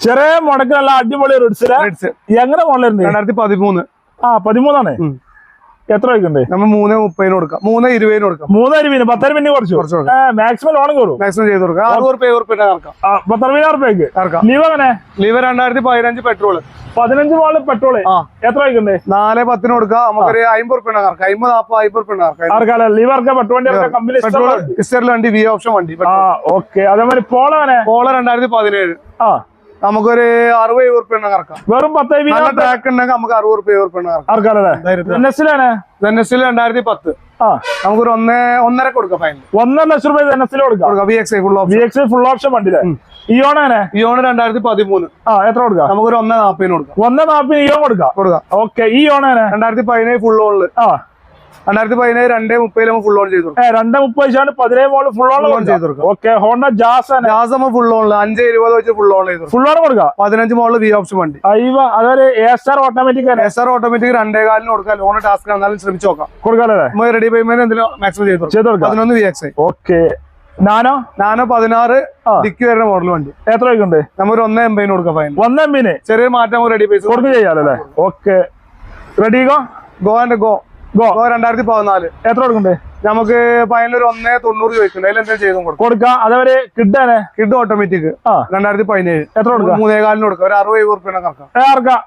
ചെറിയ മുടക്കിനുള്ള അടിപൊളി റിഡ്സ് എങ്ങനെ മോഡലുണ്ട്? 2013. 13 എത്ര രൂപയ്ക്കുണ്ട്? നമ്മൾ 330 കൊടുക്കാം, 320 കൊടുക്കാം. 320 10 മിനിറ്റ് കുറച്ചു മാക്സിമം ലോൺ കയറും. മാക്സിമം ചെയ്ത് കൊടുക്കാം. 60 രൂപ ഇറക്കാം. 10,000 ഇറക്കാം. ലീവ് എങ്ങനെ? ലീവ് 2015 പെട്രോള്, 15 മോളിൽ പെട്രോള് എത്ര രൂപയ്ക്കുണ്ട്? 410 കൊടുക്കാം. നമുക്കൊരു 50 രൂപ ഇറക്കാം. 50 ഇറക്കാം. ലീവ് ഇറക്കാം. പെട്രോൾ വണ്ടി, വി ഓപ്ഷൻ വണ്ടി. ഓക്കെ. അതേമാതിരി പോള 2017 നമുക്കൊരു 60 രൂപ ഇറക്കാം. വെറും 10,000 ട്രാക്ക് ഉണ്ടെങ്കിൽ നമുക്ക് 60 രൂപ ഇറക്കാം. 2010 നമുക്കൊരു 1.5 കൊടുക്കാം. 1.5 ലക്ഷം രൂപ NS കൊടുക്കാം. VXI ഫുൾ ഓപ്ഷൻ വണ്ടിയിലെ ഇയോൺ 2013 എത്ര കൊടുക്കാം? നമുക്കൊരു 1.40 കൊടുക്കാം. 1.40 ഇയോൺ കൊടുക്കാം. ഓക്കെ. ഇയോൺ 2017 ഫുൾ ഓണില് 2017 2.30 ഫുൾ ഓൺ ചെയ്തു. 2.30 17 മോള് ഫുൾ ഓൺ ചെയ്തു കൊടുക്കാം. ഓക്കെ. ഹോണ്ട ജാസ് ഫുൾ ഓണില് 5.20 വെച്ച് ഫുൾ ഓൺ ചെയ്തു. ഫുൾ ഓൺ കൊടുക്കാം. 15 മോളില് വി ഓപ്ഷൻ വണ്ടി. അതൊരു ASR ഓട്ടോമാറ്റിക്. ASR ഓട്ടോമാറ്റിക് 2.4 കൊടുക്കാം. ലോൺ ടാസ്ക് എന്നാലും ശ്രമിച്ചു നോക്കാം. കൊടുക്കാം. റെഡി പേയ്മെന്റ് എന്തെങ്കിലും മാക്സിമം ചെയ്തു കൊടുക്കാം. 11 VXI. ഓക്കെ. നാനോ 16 ഡിക്കി വരുന്ന മോഡൽ വണ്ടി. എത്ര രൂപയ്ക്കുണ്ട്? നമ്മൾ 1.80 കൊടുക്കാം. 1.80 ചെറിയ മാറ്റം റെഡി പൈസ കൊടുക്കുക ചെയ്യാലേ. ഓക്കെ. റെഡി ഗോ 2014 എത്ര കൊടുക്കണ്ടേ? നമുക്ക് ഫൈനൽ ഒരു 1.90 ചോദിക്കുന്നുണ്ട്. അതിൽ എന്തെങ്കിലും ചെയ്തും കൊടുക്കാം. അതേവരെ കിഡ് ഓട്ടോമാറ്റിക് 2017 എത്ര കൊടുക്കാം? 3.4 കൊടുക്കാം. ഒരു 60 രൂപ ഇറക്കാം.